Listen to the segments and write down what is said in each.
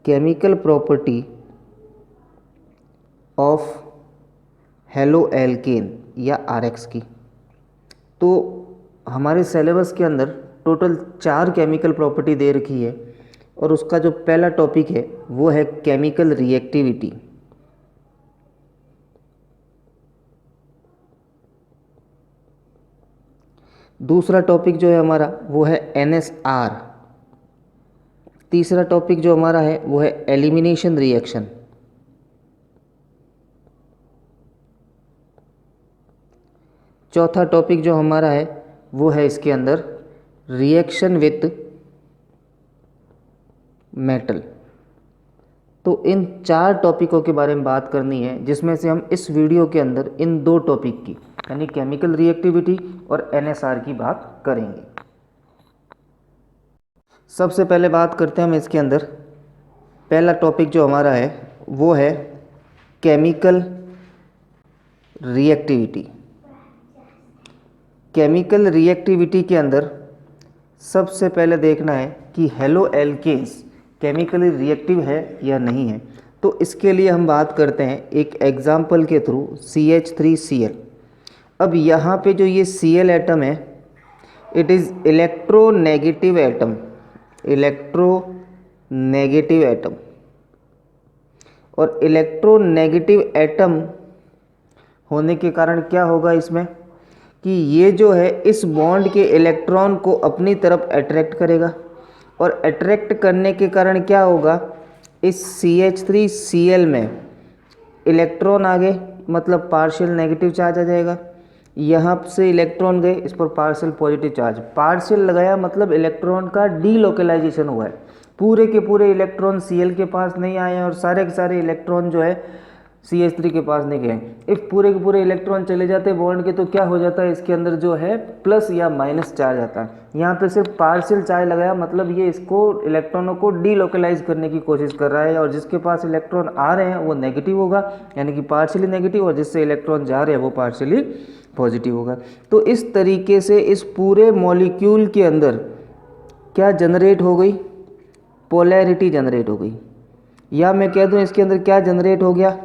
Chemical property of halo alkane या RX की। तो हमारे सिलेबस के अंदर टोटल 4 केमिकल प्रॉपर्टी दे रखी है और उसका जो पहला टॉपिक है वो है केमिकल रिएक्टिविटी। दूसरा टॉपिक जो है हमारा वो है NSR। तीसरा टॉपिक जो हमारा है वो है एलिमिनेशन रिएक्शन। चौथा टॉपिक जो हमारा है वो है इसके अंदर रिएक्शन विथ मेटल। तो इन 4 टॉपिकों के बारे में बात करनी है, जिसमें से हम इस वीडियो के अंदर इन 2 टॉपिक की यानी केमिकल रिएक्टिविटी और NSR की बात करेंगे। सबसे पहले बात करते हैं हम इसके अंदर, पहला टॉपिक जो हमारा है वो है केमिकल रिएक्टिविटी। केमिकल रिएक्टिविटी के अंदर सबसे पहले देखना है कि हेलो एल्केन्स केमिकली रिएक्टिव है या नहीं है। तो इसके लिए हम बात करते हैं एक एग्जाम्पल के थ्रू CH3Cl। अब यहाँ पे जो ये Cl एटम है it is electronegative atom, electronegative atom. और इलेक्ट्रोनेगेटिव एटम होने के कारण क्या होगा इसमें कि ये जो है इस बॉन्ड के इलेक्ट्रॉन को अपनी तरफ अट्रैक्ट करेगा और अट्रैक्ट करने के कारण क्या होगा, इस CH3Cl में इलेक्ट्रॉन आ गए, मतलब पार्शियल नेगेटिव चार्ज आ जाएगा। यहाँ से इलेक्ट्रॉन गए, इस पर पार्शियल पॉजिटिव चार्ज, पार्शियल लगाया मतलब इलेक्ट्रॉन का डीलोकलाइजेशन हुआ है। पूरे के पूरे इलेक्ट्रॉन Cl के पास नहीं आए हैं और सारे के सारे इलेक्ट्रॉन जो है CH3 के पास नहीं गए। इफ पूरे के पूरे इलेक्ट्रॉन चले जाते हैं बॉन्ड के तो क्या हो जाता है, इसके अंदर जो है प्लस या माइनस चार्ज आता है। यहाँ पे सिर्फ पार्शियल चार्ज लगाया मतलब ये इसको इलेक्ट्रॉनों को डीलोकलाइज करने की कोशिश कर रहा है, और जिसके पास इलेक्ट्रॉन आ रहे हैं वो नेगेटिव होगा यानी कि पार्शियली नेगेटिव, और जिससे इलेक्ट्रॉन जा रहे हैं वो पार्शियली पॉजिटिव होगा। तो इस तरीके से इस पूरे मॉलिक्यूल के अंदर क्या जनरेट हो गई, पोलैरिटी जनरेट हो गई, या मैं कह दूँ इसके अंदर क्या जनरेट हो गया,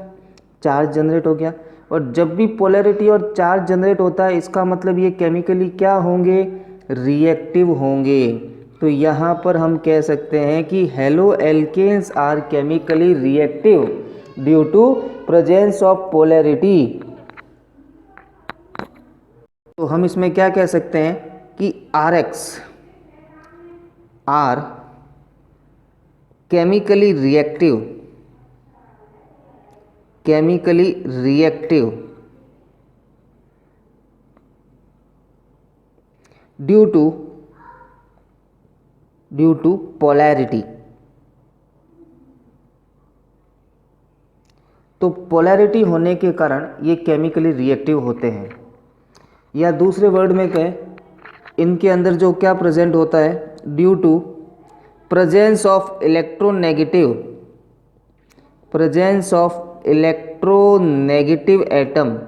चार्ज जनरेट हो गया। और जब भी पोलैरिटी और चार्ज जनरेट होता है इसका मतलब ये केमिकली क्या होंगे, रिएक्टिव होंगे। तो यहाँ पर हम कह सकते हैं कि haloalkanes are chemically reactive due to presence of polarity. तो हम इसमें क्या कह सकते हैं कि RX are chemically reactive, chemically reactive due to polarity. तो पोलैरिटी होने के कारण ये केमिकली रिएक्टिव होते हैं, या दूसरे वर्ड में कहें इनके अंदर जो क्या प्रेजेंट होता है, due to presence of electronegative, presence of electronegative atom,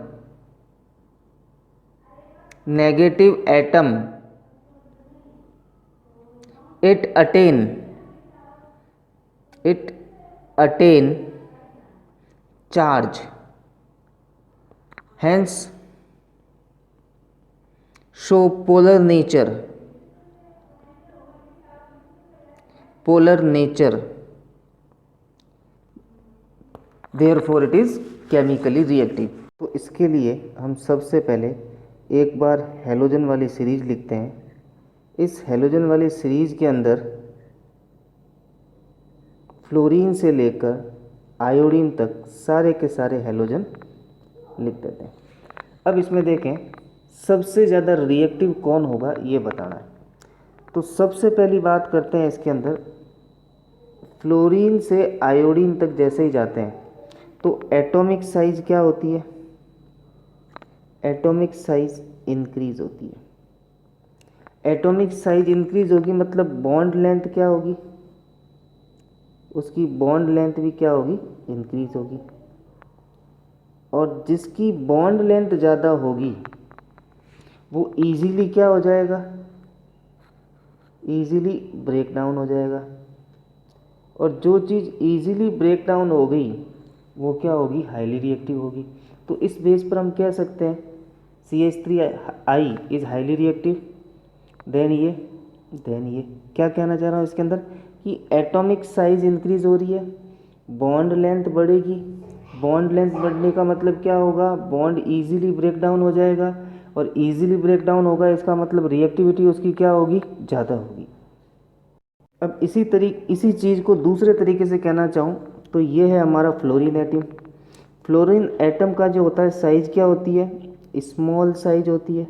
negative atom, it attain charge, hence show polar nature, therefore it is chemically reactive। तो इसके लिए हम सबसे पहले एक बार हेलोजन वाली सीरीज लिखते हैं। इस हेलोजन वाली सीरीज के अंदर फ्लोरीन से लेकर आयोडीन तक सारे के सारे हेलोजन लिख देते हैं। अब इसमें देखें सबसे ज़्यादा रिएक्टिव कौन होगा ये बताना है। तो सबसे पहली बात करते हैं इसके अंदर, फ्लोरीन से आयोडीन तक जैसे ही जाते हैं तो एटॉमिक साइज क्या होती है, एटॉमिक साइज इंक्रीज होती है। एटॉमिक साइज इंक्रीज होगी मतलब बॉन्ड लेंथ क्या होगी, उसकी बॉन्ड लेंथ भी क्या होगी, इंक्रीज होगी। और जिसकी बॉन्ड लेंथ ज़्यादा होगी वो इजीली क्या हो जाएगा, इजीली ब्रेक डाउन हो जाएगा। और जो चीज़ इजीली ब्रेक डाउन हो गई वो क्या होगी, हाईली रिएक्टिव होगी। तो इस बेस पर हम कह सकते हैं CH3I is highly reactive. Then ये क्या कहना चाह रहा हूँ इसके अंदर कि एटॉमिक साइज इंक्रीज हो रही है, बॉन्ड लेंथ बढ़ेगी। बॉन्ड लेंथ बढ़ने का मतलब क्या होगा, बॉन्ड इजीली ब्रेक डाउन हो जाएगा, और इजीली ब्रेक डाउन होगा इसका मतलब रिएक्टिविटी उसकी क्या होगी, ज़्यादा होगी। अब इसी चीज़ को दूसरे तरीके से कहना चाहूँ तो ये है हमारा फ्लोरीन एटम। फ्लोरीन एटम का जो होता है साइज़ क्या होती है, स्मॉल साइज होती है,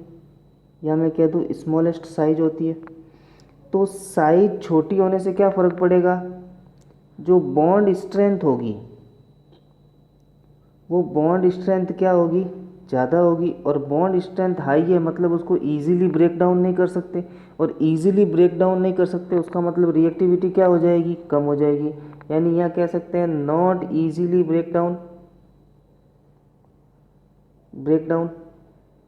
या मैं कह दूँ स्मॉलेस्ट साइज होती है। तो साइज छोटी होने से क्या फ़र्क पड़ेगा, जो बॉन्ड स्ट्रेंथ होगी वो बॉन्ड स्ट्रेंथ क्या होगी, ज़्यादा होगी। और बॉन्ड स्ट्रेंथ हाई है मतलब उसको इजीली ब्रेक डाउन नहीं कर सकते, और इजीली ब्रेक डाउन नहीं कर सकते उसका मतलब रिएक्टिविटी क्या हो जाएगी, कम हो जाएगी। यानी यहाँ कह सकते हैं नॉट इजीली ब्रेक डाउन,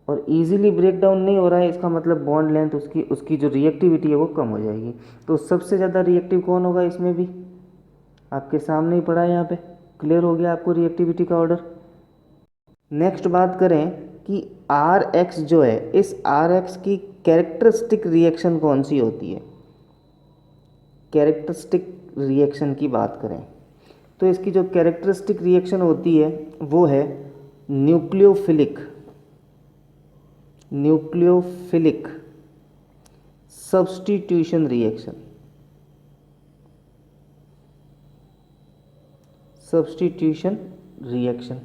और इजीली ब्रेक डाउन नहीं हो रहा है इसका मतलब बॉन्ड लेंथ उसकी जो रिएक्टिविटी है वो कम हो जाएगी। तो सबसे ज़्यादा रिएक्टिव कौन होगा, इसमें भी आपके सामने ही पड़ा है, यहाँ पे क्लियर हो गया आपको रिएक्टिविटी का ऑर्डर। नेक्स्ट बात करें कि Rx जो है, इस Rx की कैरेक्टरिस्टिक रिएक्शन कौन सी होती है। कैरेक्टरिस्टिक रिएक्शन की बात करें तो इसकी जो कैरेक्टरिस्टिक रिएक्शन होती है वो है न्यूक्लियोफिलिक सब्स्टिट्यूशन रिएक्शन।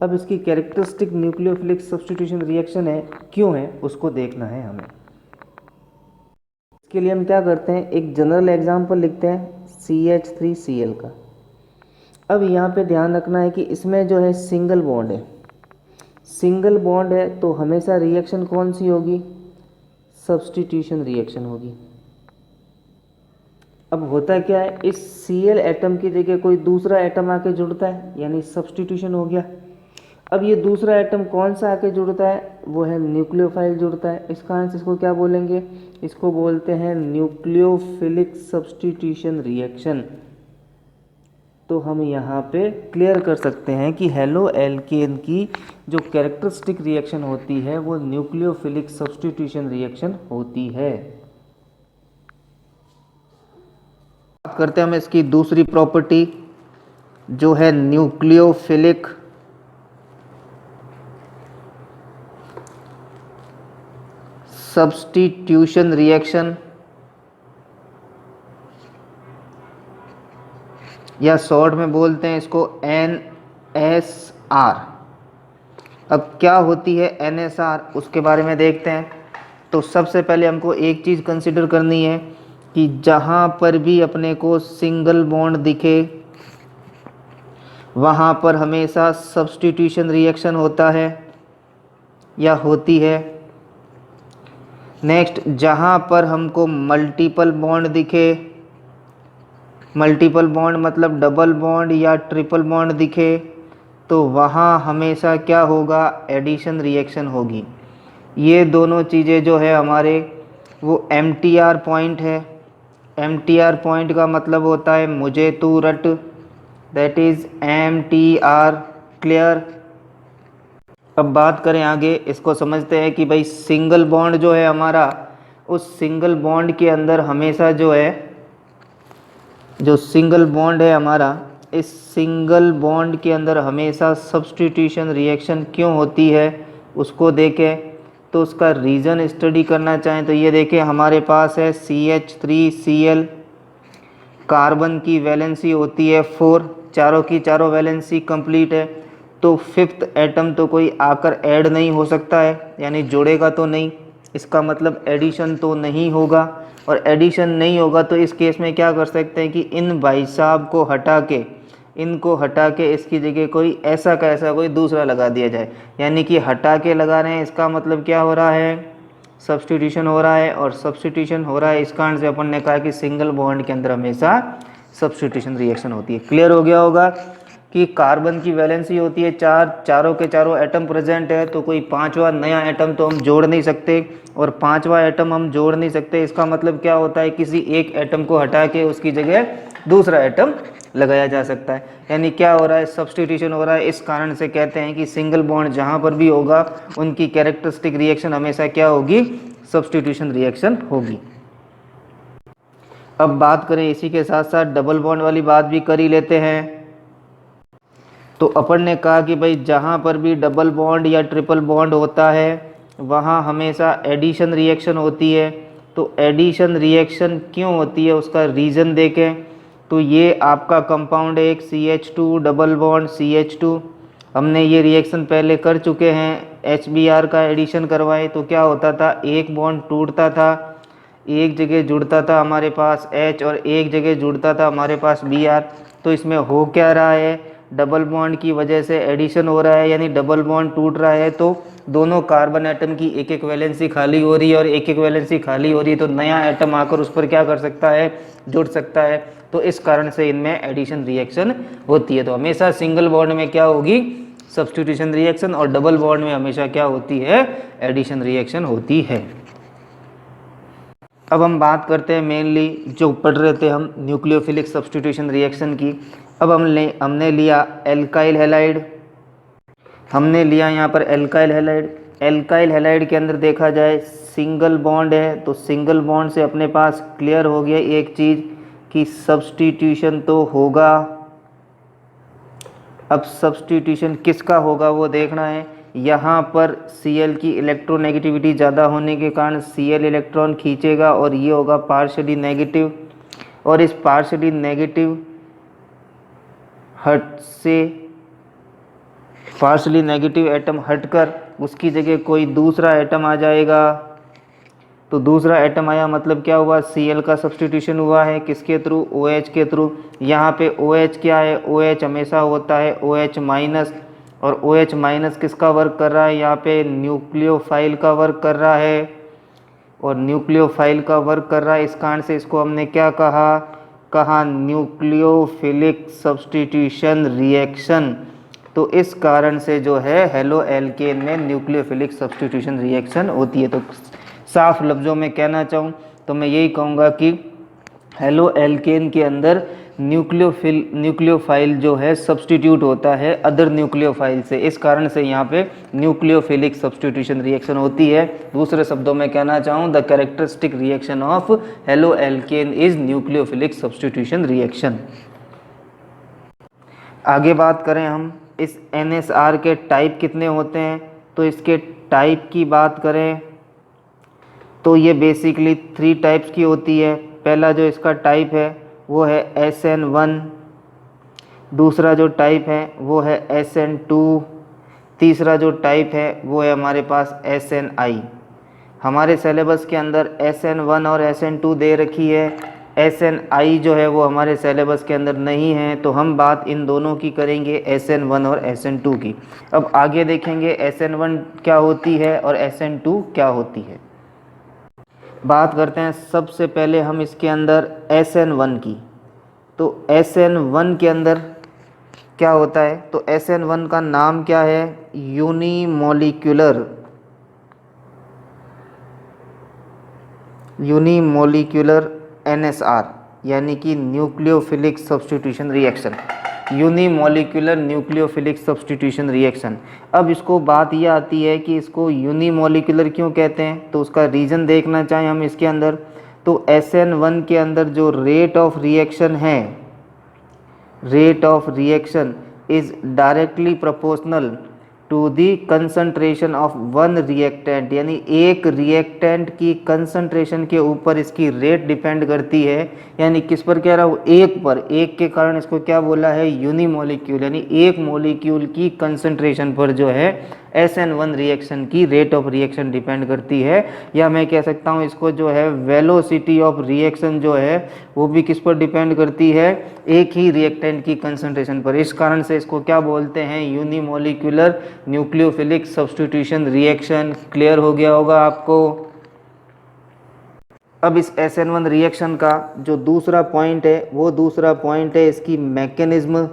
अब इसकी कैरेक्टरिस्टिक न्यूक्लियोफिलिक सब्स्टिट्यूशन रिएक्शन है, क्यों है उसको देखना है हमें। इसके लिए हम क्या करते हैं, एक जनरल एग्जांपल लिखते हैं CH3Cl का। अब यहाँ पे ध्यान रखना है कि इसमें जो है सिंगल बॉन्ड है तो हमेशा रिएक्शन कौन सी होगी, सब्स्टिट्यूशन रिएक्शन होगी। अब होता क्या है, इस Cl एटम की जगह कोई दूसरा एटम आके जुड़ता है यानी सब्स्टिट्यूशन हो गया। अब ये दूसरा एटम कौन सा आके जुड़ता है, वो है न्यूक्लियोफाइल जुड़ता है। इस कारण से इसको क्या बोलेंगे, इसको बोलते हैं न्यूक्लियोफिलिक सब्स्टिट्यूशन रिएक्शन। तो हम यहाँ पे क्लियर कर सकते हैं कि हेलो एल्केन की जो कैरेक्टरिस्टिक रिएक्शन होती है वो न्यूक्लियोफिलिक सब्स्टिट्यूशन रिएक्शन होती है। बात करते हैं हम इसकी दूसरी प्रॉपर्टी जो है न्यूक्लियोफिलिक सब्स्टिट्यूशन रिएक्शन, या शॉर्ट में बोलते हैं इसको NSR। अब क्या होती है NSR, उसके बारे में देखते हैं। तो सबसे पहले हमको एक चीज़ कंसिडर करनी है कि जहाँ पर भी अपने को सिंगल बॉन्ड दिखे वहाँ पर हमेशा सब्स्टिट्यूशन रिएक्शन होता है या होती है। नेक्स्ट, जहाँ पर हमको मल्टीपल बॉन्ड दिखे, मल्टीपल बॉन्ड मतलब डबल बॉन्ड या ट्रिपल बॉन्ड दिखे, तो वहाँ हमेशा क्या होगा, एडिशन रिएक्शन होगी। ये दोनों चीज़ें जो है हमारे वो MTR पॉइंट है। MTR पॉइंट का मतलब होता है मुझे तू रट, दैट इज़ MTR। क्लियर। अब बात करें आगे, इसको समझते हैं कि भाई सिंगल बॉन्ड जो है हमारा, उस सिंगल बॉन्ड के अंदर हमेशा जो है, जो सिंगल बॉन्ड है हमारा, इस सिंगल बॉन्ड के अंदर हमेशा सब्स्टिट्यूशन रिएक्शन क्यों होती है उसको देखें। तो उसका रीज़न स्टडी करना चाहें तो ये देखें, हमारे पास है CH3Cl, कार्बन की वैलेंसी होती है 4, चारों की चारों वैलेंसी कंप्लीट है। तो फिफ्थ एटम तो कोई आकर ऐड नहीं हो सकता है, यानी जोड़ेगा तो नहीं, इसका मतलब एडिशन तो नहीं होगा। और एडिशन नहीं होगा तो इस केस में क्या कर सकते हैं कि इन भाई साहब को हटा के, इनको हटा के इसकी जगह कोई ऐसा का ऐसा कोई दूसरा लगा दिया जाए। यानी कि हटा के लगा रहे हैं, इसका मतलब क्या हो रहा है, सब्स्टिट्यूशन हो रहा है। और सब्स्टिट्यूशन हो रहा है इस कारण से अपन ने कहा कि सिंगल बॉन्ड के अंदर हमेशा सब्स्टिट्यूशन रिएक्शन होती है। क्लियर हो गया होगा कि कार्बन की वैलेंसी होती है 4, चारों के चारों एटम प्रेजेंट है, तो कोई पांचवा नया एटम तो हम जोड़ नहीं सकते। और पांचवा एटम हम जोड़ नहीं सकते, इसका मतलब क्या होता है, किसी एक एटम को हटा के उसकी जगह दूसरा एटम लगाया जा सकता है। यानी क्या हो रहा है, सब्स्टिट्यूशन हो रहा है। इस कारण से कहते हैं कि सिंगल बॉन्ड जहाँ पर भी होगा उनकी कैरेक्टरिस्टिक रिएक्शन हमेशा क्या होगी, सब्स्टिट्यूशन रिएक्शन होगी। अब बात करें इसी के साथ साथ डबल बॉन्ड वाली बात भी कर ही लेते हैं। तो अपन ने कहा कि भाई जहाँ पर भी डबल बॉन्ड या ट्रिपल बॉन्ड होता है वहाँ हमेशा एडिशन रिएक्शन होती है। तो एडिशन रिएक्शन क्यों होती है उसका रीज़न देखें तो ये आपका कंपाउंड है एक CH2 डबल बॉन्ड CH2। हमने ये रिएक्शन पहले कर चुके हैं, HBr का एडिशन करवाए तो क्या होता था, एक बॉन्ड टूटता था, एक जगह जुड़ता था हमारे पास H और एक जगह जुड़ता था हमारे पास Br। तो इसमें हो क्या रहा है, डबल बॉन्ड की वजह से एडिशन हो रहा है, यानी डबल बॉन्ड टूट रहा है तो दोनों कार्बन एटम की एक एक वैलेंसी खाली हो रही है, और एक एक वैलेंसी खाली हो रही है तो नया एटम आकर उस पर क्या कर सकता है, जुड़ सकता है। तो इस कारण से इनमें एडिशन रिएक्शन होती है। तो हमेशा सिंगल बॉन्ड में क्या होगी, सब्स्टिट्यूशन रिएक्शन, और डबल बॉन्ड में हमेशा क्या होती है, एडिशन रिएक्शन होती है। अब हम बात करते हैं मेनली जो पढ़ रहे थे हम न्यूक्लियोफिलिक सब्स्टिट्यूशन रिएक्शन की। अब हमने लिया एल्काइल हैलाइड, हमने लिया यहाँ पर एल्काइल हैलाइड। एल्काइल हैलाइड के अंदर देखा जाए सिंगल बॉन्ड है, तो सिंगल बॉन्ड से अपने पास क्लियर हो गया एक चीज़ कि सब्स्टिट्यूशन तो होगा। अब सब्स्टिट्यूशन किसका होगा वो देखना है। यहाँ पर Cl की इलेक्ट्रोनेगेटिविटी ज़्यादा होने के कारण Cl इलेक्ट्रॉन खींचेगा और ये होगा पार्शियली नेगेटिव, और इस पार्शियली नेगेटिव हट से पार्शियली नेगेटिव एटम हटकर उसकी जगह कोई दूसरा एटम आ जाएगा। तो दूसरा एटम आया मतलब क्या हुआ, Cl का सब्स्टिट्यूशन हुआ है किसके थ्रू, OH के थ्रू। यहाँ पे OH क्या है, OH हमेशा होता है OH माइनस, और OH माइनस किसका वर्क कर रहा है, यहाँ पे न्यूक्लियोफाइल का वर्क कर रहा है, और न्यूक्लियोफाइल का वर्क कर रहा है। इस कारण से इसको हमने क्या कहा न्यूक्लियोफिलिक सब्स्टिट्यूशन रिएक्शन। तो इस कारण से जो है हेलो एल्केन में न्यूक्लियोफिलिक सब्स्टिट्यूशन रिएक्शन होती है। तो साफ लफ्ज़ों में कहना चाहूँ तो मैं यही कहूँगा कि हेलो एल्केन के अंदर न्यूक्लियोफाइल जो है सब्स्टिट्यूट होता है अदर न्यूक्लियोफाइल से, इस कारण से यहाँ पे न्यूक्लियोफिलिक सब्स्टिट्यूशन रिएक्शन होती है। दूसरे शब्दों में कहना चाहूँ the characteristic reaction of haloalkane is nucleophilic substitution reaction. आगे बात करें हम इस NSR के टाइप कितने होते हैं, तो इसके टाइप की बात करें तो ये बेसिकली 3 टाइप्स की होती है। पहला जो इसका टाइप है वो है SN1, दूसरा जो टाइप है वो है SN2, तीसरा जो टाइप है वो है हमारे पास SNI। हमारे सिलेबस के अंदर SN1 और SN2 दे रखी है, SNI जो है वो हमारे सिलेबस के अंदर नहीं है, तो हम बात इन दोनों की करेंगे SN1 और SN2 की। अब आगे देखेंगे SN1 क्या होती है और SN2 क्या होती है। बात करते हैं सबसे पहले हम इसके अंदर SN1 की। तो SN1 के अंदर क्या होता है, तो SN1 का नाम क्या है, यूनिमोलिक्यूलर NSR, यानी कि nucleophilic substitution reaction, unimolecular nucleophilic substitution reaction. अब इसको बात यह आती है कि इसको यूनिमोलिक्यूलर क्यों कहते हैं, तो उसका रीज़न देखना चाहें हम इसके अंदर। तो SN1 के अंदर जो रेट ऑफ रिएक्शन है, rate of reaction is directly proportional to the concentration of one reactant, यानी एक रिएक्टेंट की कंसंट्रेशन के ऊपर इसकी रेट डिपेंड करती है। यानी किस पर कह रहा हूँ, एक पर, एक के कारण इसको क्या बोला है, यूनिमोलिक्यूल, यानी एक मॉलिक्यूल की कंसंट्रेशन पर जो है SN1 रिएक्शन की रेट ऑफ रिएक्शन डिपेंड करती है। या मैं कह सकता हूँ इसको जो है वेलोसिटी ऑफ रिएक्शन जो है वो भी किस पर डिपेंड करती है, एक ही रिएक्टेंट की कंसंट्रेशन पर। इस कारण से इसको क्या बोलते हैं, unimolecular nucleophilic substitution reaction. Clear हो गया होगा आपको। अब इस SN1 रिएक्शन का जो दूसरा पॉइंट है वो दूसरा पॉइंट है इसकी मैकेनिज्म,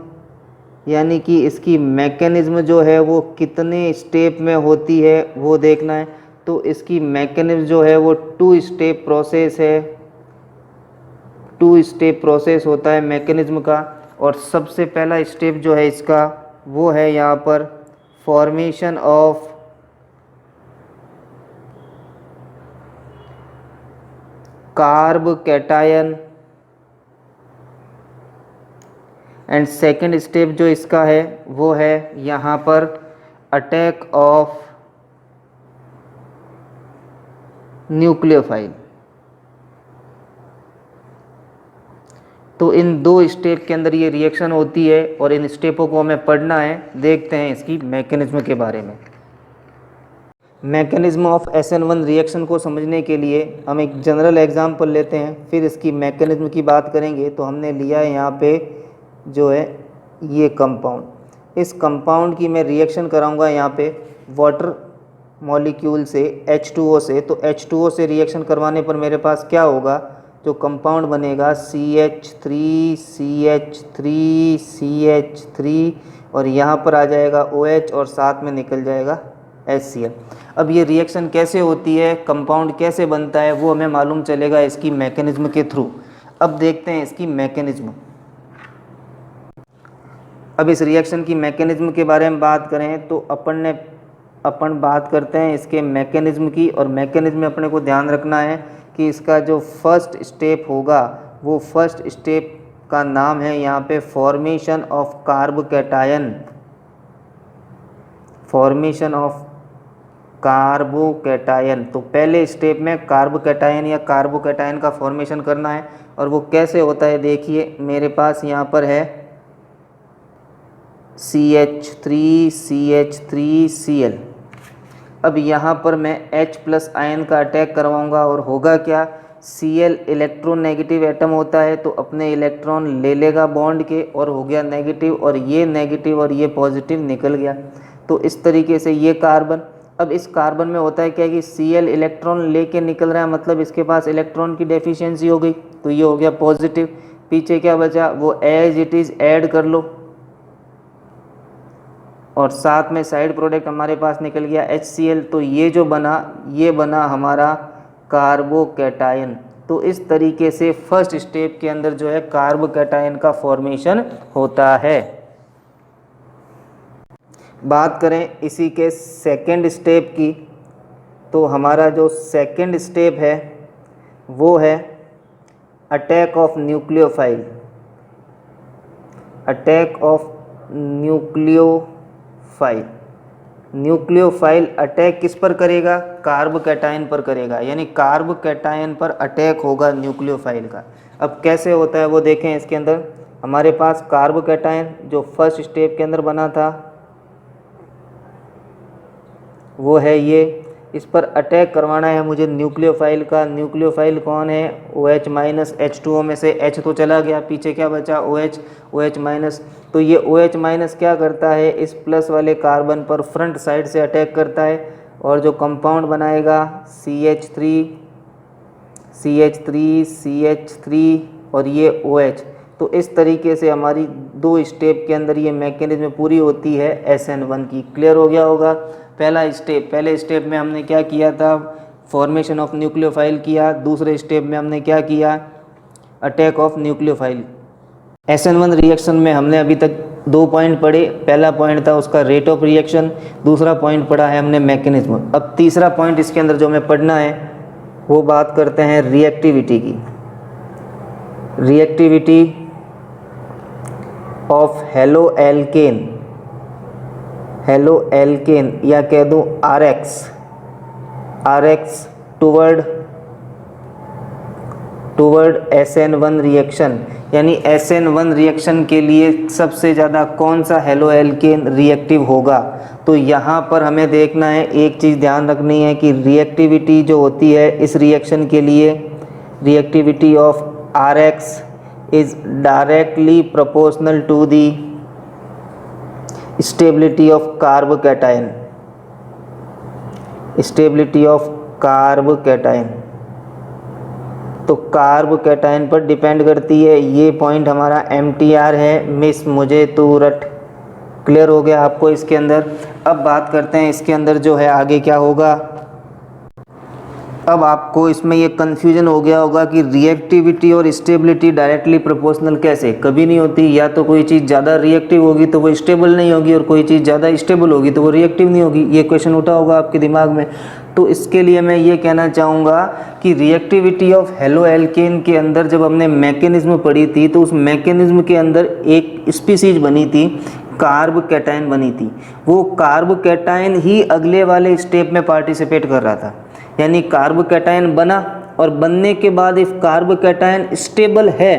यानी कि इसकी मैकेनिज्म जो है वो कितने स्टेप में होती है वो देखना है। तो इसकी मैकेनिज्म जो है वो 2 स्टेप प्रोसेस है। 2 2 स्टेप प्रोसेस होता है मैकेनिज्म का। और सबसे पहला स्टेप जो है इसका वो है यहाँ पर formation of carb cation and second step जो इसका है वो है यहाँ पर अटैक ऑफ न्यूक्लियोफाइल। तो इन 2 स्टेप के अंदर ये रिएक्शन होती है और इन स्टेपों को हमें पढ़ना है। देखते हैं इसकी मैकेनिज्म के बारे में। मैकेनिज्म ऑफ SN1 रिएक्शन को समझने के लिए हम एक जनरल एग्जांपल लेते हैं, फिर इसकी मैकेनिज्म की बात करेंगे। तो हमने लिया है यहाँ पे जो है ये कंपाउंड। इस कंपाउंड की मैं रिएक्शन कराऊंगा यहाँ पे वाटर मॉलिक्यूल से H2O से। तो H2O से रिएक्शन करवाने पर मेरे पास क्या होगा, जो कंपाउंड बनेगा CH3 CH3 CH3 और यहाँ पर आ जाएगा OH और साथ में निकल जाएगा HCl। अब ये रिएक्शन कैसे होती है, कंपाउंड कैसे बनता है, वो हमें मालूम चलेगा इसकी मैकेनिज्म के थ्रू। अब देखते हैं इसकी मैकेनिज्म। अब इस रिएक्शन की मैकेनिज्म के बारे में बात करें तो अपन बात करते हैं इसके मैकेनिज्म की। और मैकेनिज्म में अपने को ध्यान रखना है कि इसका जो फर्स्ट स्टेप होगा वो फर्स्ट स्टेप का नाम है यहाँ पे formation of carb cation. Formation of carbocation. तो पहले स्टेप में कार्बोकैटायन या कार्बोकैटायन का फॉर्मेशन करना है। और वो कैसे होता है, देखिए मेरे पास यहाँ पर है CH3 CH3 Cl। अब यहाँ पर मैं H+ आयन का अटैक करवाऊँगा और होगा क्या, Cl इलेक्ट्रोनेगेटिव एटम होता है तो अपने इलेक्ट्रॉन ले लेगा बॉन्ड के और हो गया नेगेटिव, और ये नेगेटिव और ये पॉजिटिव निकल गया। तो इस तरीके से ये कार्बन, अब इस कार्बन में होता है क्या कि Cl इलेक्ट्रॉन लेके निकल रहा है, मतलब इसके पास इलेक्ट्रॉन की डेफिशिएंसी हो गई, तो ये हो गया पॉजिटिव। पीछे क्या बचा, वो एज इट इज़ ऐड कर लो और साथ में साइड प्रोडक्ट हमारे पास निकल गया HCl। तो ये जो बना, ये बना हमारा कार्बोकैटायन। तो इस तरीके से फर्स्ट स्टेप के अंदर जो है कार्बोकैटायन का फॉर्मेशन होता है। बात करें इसी के सेकेंड स्टेप की, तो हमारा जो सेकेंड स्टेप है वो है attack of nucleophile. Attack of nucleophile. Nucleophile attack किस पर करेगा, कार्बोकैटायन पर करेगा, यानी कार्बोकैटायन पर अटैक होगा न्यूक्लियोफाइल का। अब कैसे होता है वो देखें। इसके अंदर हमारे पास कार्बोकैटायन जो फर्स्ट स्टेप के अंदर बना था वो है ये, इस पर अटैक करवाना है मुझे न्यूक्लियोफाइल का। न्यूक्लियोफाइल कौन है, OH- H2O में से H तो चला गया, पीछे क्या बचा OH, OH-। तो ये OH- क्या करता है, इस प्लस वाले कार्बन पर फ्रंट साइड से अटैक करता है और जो कंपाउंड बनाएगा CH3 CH3 और ये OH। तो इस तरीके से हमारी 2 स्टेप के अंदर ये मैकेनिज्म पूरी होती है SN1 की। क्लियर हो गया होगा। पहला स्टेप, पहले स्टेप में हमने क्या किया था, फॉर्मेशन ऑफ न्यूक्लियोफाइल किया। दूसरे स्टेप में हमने क्या किया, attack of nucleophile. SN1 reaction में हमने अभी तक 2 पॉइंट पढ़े। पहला पॉइंट था उसका रेट ऑफ रिएक्शन, दूसरा पॉइंट पढ़ा है हमने मैकेनिज्म। अब तीसरा पॉइंट इसके अंदर जो हमें पढ़ना है वो बात करते हैं रिएक्टिविटी की। रिएक्टिविटी ऑफ हेलो एल्केन या कह दूं RX टुवर्ड SN1 रिएक्शन। यानी SN1 रिएक्शन के लिए सबसे ज़्यादा कौन सा हेलो एल्केन रिएक्टिव होगा। तो यहाँ पर हमें देखना है, एक चीज़ ध्यान रखनी है कि रिएक्टिविटी जो होती है इस रिएक्शन के लिए, reactivity of RX is directly proportional to the stability of carbocation. Stability of carbocation तो कार्बोकैटायन पर डिपेंड करती है। ये पॉइंट हमारा MTR है, मिस मुझे तू रट। क्लियर हो गया आपको इसके अंदर। अब बात करते हैं इसके अंदर जो है आगे क्या होगा। अब आपको इसमें ये कन्फ्यूजन हो गया होगा कि रिएक्टिविटी और स्टेबिलिटी डायरेक्टली प्रोपोर्शनल कैसे, कभी नहीं होती। या तो कोई चीज़ ज़्यादा रिएक्टिव होगी तो वो स्टेबल नहीं होगी, और कोई चीज़ ज़्यादा स्टेबल होगी तो वो रिएक्टिव नहीं होगी। ये क्वेश्चन उठा होगा आपके दिमाग में। तो इसके लिए मैं ये कहना चाहूँगा कि रिएक्टिविटी ऑफ हेलो एल्केन के अंदर जब हमने मैकेनिज्म पढ़ी थी तो उस मैकेनिज्म के अंदर एक स्पीसीज बनी थी, कार्ब कैटायन बनी थी। वो कार्ब कैटायन ही अगले वाले स्टेप में पार्टिसिपेट कर रहा था। यानी कार्ब कैटायन बना और बनने के बाद इफ कार्ब कैटायन स्टेबल है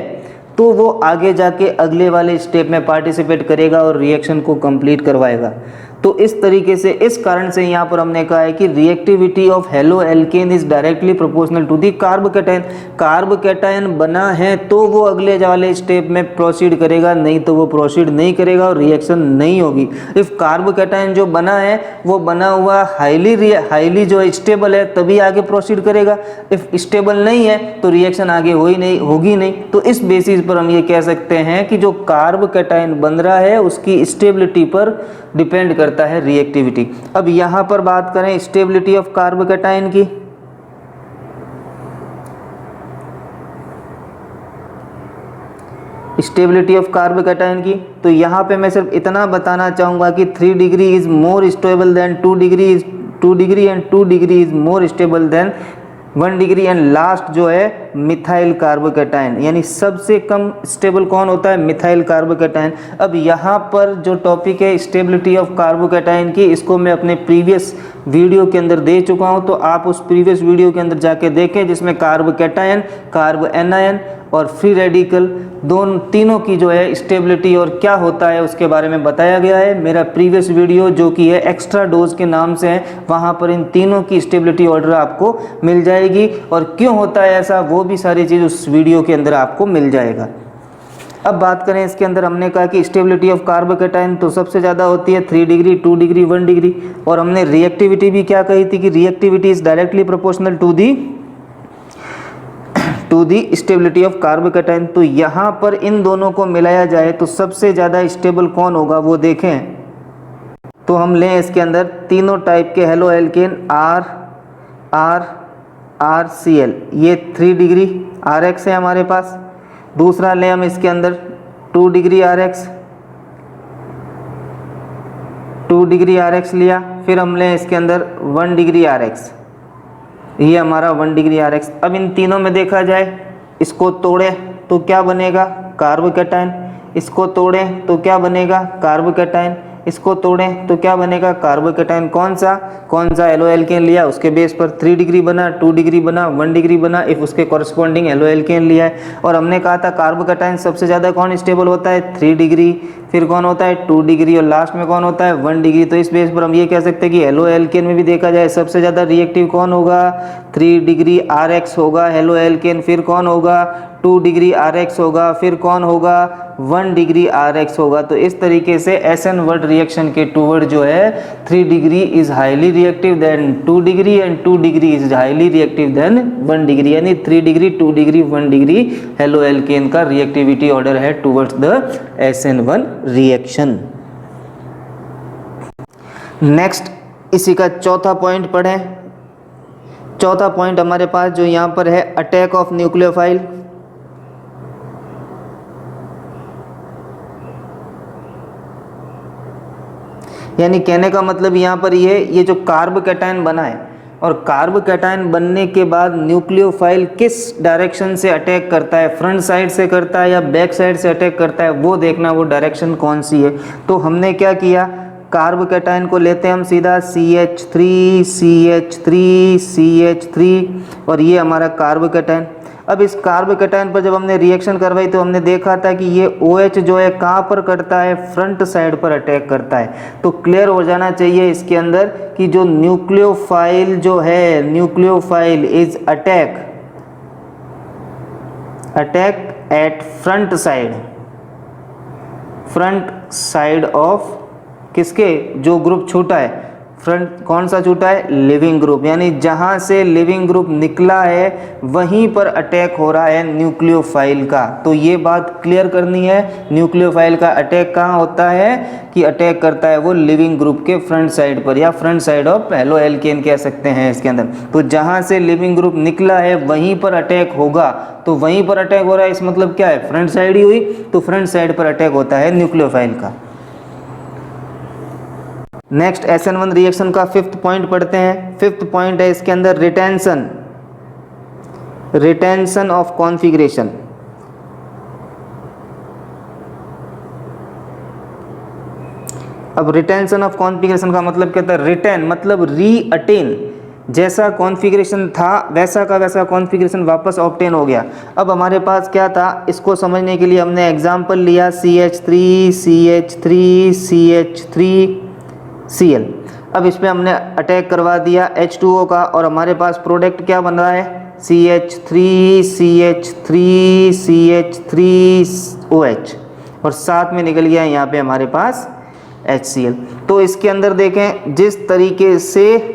तो वो आगे जाके अगले वाले स्टेप में पार्टिसिपेट करेगा और रिएक्शन को कंप्लीट करवाएगा। तो इस तरीके से, इस कारण से यहाँ पर हमने कहा है कि reactivity of haloalkane is directly proportional to the carbocation. Carbocation बना है तो वो अगले वाले स्टेप में प्रोसीड करेगा, नहीं तो वो प्रोसीड नहीं करेगा और रिएक्शन नहीं होगी। इफ कार्ब कैटायन जो बना है वो बना हुआ हाईली जो स्टेबल है तभी आगे प्रोसीड करेगा। इफ स्टेबल नहीं है तो रिएक्शन आगे होगी नहीं। तो इस बेसिस पर हम ये कह सकते हैं कि जो कार्ब कैटायन बन रहा है उसकी स्टेबिलिटी पर डिपेंड करता है रिएक्टिविटी। अब यहां पर बात करें स्टेबिलिटी ऑफ कार्ब कैटायन की। स्टेबिलिटी ऑफ कार्ब कैटायन की तो यहाँ पे मैं सिर्फ इतना बताना चाहूँगा कि 3 degree is more stable then 2 degree and 2 degree is more stable then 1 degree and last जो है मिथाइल कार्ब कैटायन। यानी सबसे कम स्टेबल कौन होता है? Methyl carb cation. अब यहाँ पर जो टॉपिक है स्टेबिलिटी ऑफ कार्ब कैटायन की, इसको मैं अपने प्रीवियस वीडियो के अंदर दे चुका हूँ, तो आप उस प्रीवियस वीडियो के अंदर जाके देखें जिसमें कार्ब कैटायन, कार्ब एनायन और फ्री रेडिकल तीनों की जो है स्टेबिलिटी और क्या होता है उसके बारे में बताया गया है। मेरा प्रीवियस वीडियो जो कि है एक्स्ट्रा डोज के नाम से है, वहाँ पर इन तीनों की स्टेबिलिटी ऑर्डर आपको मिल जाएगी और क्यों होता है ऐसा वो भी सारी चीज़ उस वीडियो के अंदर आपको मिल जाएगा। अब बात करें इसके अंदर, हमने कहा कि स्टेबिलिटी ऑफ कार्ब कैटायन तो सबसे ज़्यादा होती है 3 डिग्री, 2 डिग्री, 1 डिग्री। और हमने रिएक्टिविटी भी क्या कही थी कि reactivity is directly proportional to the stability of carbocation. तो यहाँ पर इन दोनों को मिलाया जाए तो सबसे ज़्यादा स्टेबल कौन होगा वो देखें तो हम लें इसके अंदर तीनों टाइप के हेलो एल्केन RCl, ये 3 डिग्री RX है हमारे पास। दूसरा लें हम इसके अंदर 2 डिग्री RX लिया। फिर हम लें इसके अंदर 1 डिग्री RX, ये हमारा 1 डिग्री RX। अब इन तीनों में देखा जाए, इसको तोड़े तो क्या बनेगा? Carb cation. इसको तोड़े तो क्या बनेगा? Carb cation. इसको तोड़ें तो क्या बनेगा? Carb cation. कौन सा हेलो एल्केन लिया उसके बेस पर 3 डिग्री बना, 2 डिग्री बना, 1 डिग्री बना, इफ उसके कॉरस्पॉन्डिंग हेलो एल्केन लिया है। और हमने कहा था कार्ब कैटायन सबसे ज़्यादा कौन स्टेबल होता है? 3 डिग्री, फिर कौन होता है? 2 डिग्री और लास्ट में कौन होता है? 1 डिग्री। तो इस बेस पर हम ये कह सकते हैं कि हेलो एल्केन में भी देखा जाए सबसे ज़्यादा रिएक्टिव कौन होगा? 3 डिग्री RX होगा हेलो एल्केन। फिर कौन होगा? 2 डिग्री RX होगा। फिर कौन होगा? 1 डिग्री RX होगा। तो इस तरीके से SN वर्ड रिएक्शन के टूवर्ड जो है 3 degree is highly reactive than 2 degree and 2 degree is highly reactive than 1 degree. यानी 3 degree, 2 degree, 1 degree halo alkane का रिएक्टिविटी ऑर्डर है towards the SN1 reaction. Next इसी का चौथा पॉइंट पढ़ें। चौथा पॉइंट हमारे पास जो यहाँ पर है अटैक ऑफ न्यूक्लियोफाइल। यानी कहने का मतलब यहाँ पर ये जो कार्ब कैटायन बना है और कार्ब कैटायन बनने के बाद न्यूक्लियोफाइल किस डायरेक्शन से अटैक करता है, फ्रंट साइड से करता है या बैक साइड से अटैक करता है, वो देखना वो डायरेक्शन कौन सी है। तो हमने क्या किया, कार्ब कैटायन को लेते हैं हम सीधा CH3 CH3 CH3 और ये हमारा कार्ब कैटायन। अब इस कार्ब कैटायन पर जब हमने रिएक्शन करवाई तो हमने देखा था कि ये OH जो है कहाँ पर करता है? फ्रंट साइड पर अटैक करता है। तो क्लियर हो जाना चाहिए इसके अंदर कि जो न्यूक्लियोफाइल जो है, nucleophile is attack eight front side of किसके? जो ग्रुप छोटा है फ्रंट कौन सा छूटा है? लिविंग ग्रुप, यानी जहां से लिविंग ग्रुप निकला है वहीं पर अटैक हो रहा है न्यूक्लियोफाइल का। तो ये बात क्लियर करनी है, न्यूक्लियोफाइल का अटैक कहाँ होता है कि अटैक करता है वो लिविंग ग्रुप के फ्रंट साइड पर, या front side of haloalkane कह सकते हैं इसके अंदर। तो जहां से लिविंग ग्रुप निकला है वहीं पर अटैक होगा, तो वहीं पर अटैक हो रहा है इस मतलब क्या है? फ्रंट साइड ही हुई, तो फ्रंट साइड पर अटैक होता है न्यूक्लियोफाइल का। नेक्स्ट SN1 रिएक्शन का फिफ्थ पॉइंट पढ़ते हैं। फिफ्थ पॉइंट है इसके अंदर रिटेंशन ऑफ कॉन्फ़िगरेशन। अब रिटेंशन ऑफ कॉन्फ़िगरेशन का मतलब क्या होता है? रिटेन मतलब री अटेन, जैसा कॉन्फ़िगरेशन था वैसा का वैसा कॉन्फ़िगरेशन वापस ऑब्टेन हो गया। अब हमारे पास क्या था, इसको समझने के लिए हमने एग्जांपल लिया CH3 CH3 CH3 Cl। अब इस पर हमने अटैक करवा दिया H2O का, और हमारे पास प्रोडक्ट क्या बन रहा है? CH3 CH3 CH3OH, और साथ में निकल गया यहाँ पे हमारे पास HCl। तो इसके अंदर देखें जिस तरीके से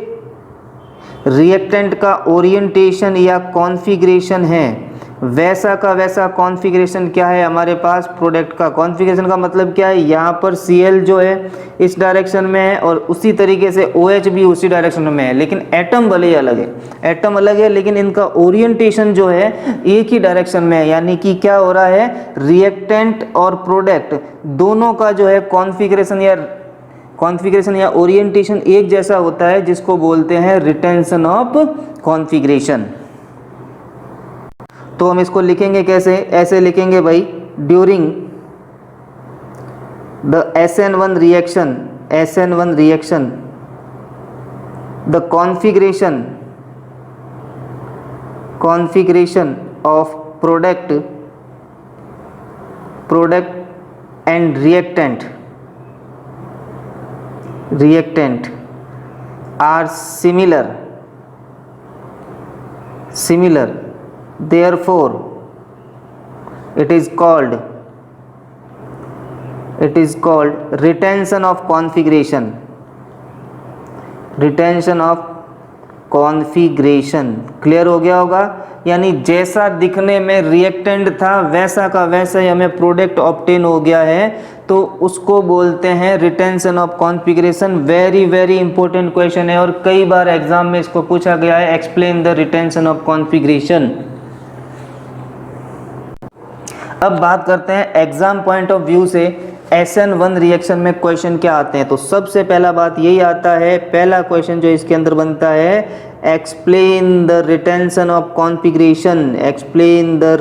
रिएक्टेंट का ओरिएंटेशन या कॉन्फ़िगरेशन है वैसा का वैसा कॉन्फ़िगरेशन क्या है हमारे पास प्रोडक्ट का। कॉन्फ़िगरेशन का मतलब क्या है? यहाँ पर Cl जो है इस डायरेक्शन में है और उसी तरीके से OH भी उसी डायरेक्शन में है, लेकिन एटम भले ही अलग है, एटम अलग है लेकिन इनका ओरिएंटेशन जो है एक ही डायरेक्शन में है। यानी कि क्या हो रहा है, रिएक्टेंट और प्रोडक्ट दोनों का जो है कॉन्फ़िगरेशन या ओरिएंटेशन एक जैसा होता है, जिसको बोलते हैं रिटेंशन ऑफ कॉन्फ़िगरेशन। तो हम इसको लिखेंगे कैसे? ऐसे लिखेंगे भाई, during the SN1 reaction the configuration of product and reactant are similar, therefore it is called retention of configuration. Clear हो गया होगा? यानी जैसा दिखने में रिएक्टेंट था वैसा का वैसा ही हमें प्रोडक्ट ऑब्टेन हो गया है, तो उसको बोलते हैं retention of configuration. Very very important question है और कई बार एग्जाम में इसको पूछा गया है, explain the retention of configuration. अब बात करते हैं एग्जाम पॉइंट ऑफ व्यू से SN1 रिएक्शन में क्वेश्चन क्या आते हैं। तो सबसे पहला बात यही आता है, पहला क्वेश्चन जो इसके अंदर बनता है, explain the retention of configuration. Explain the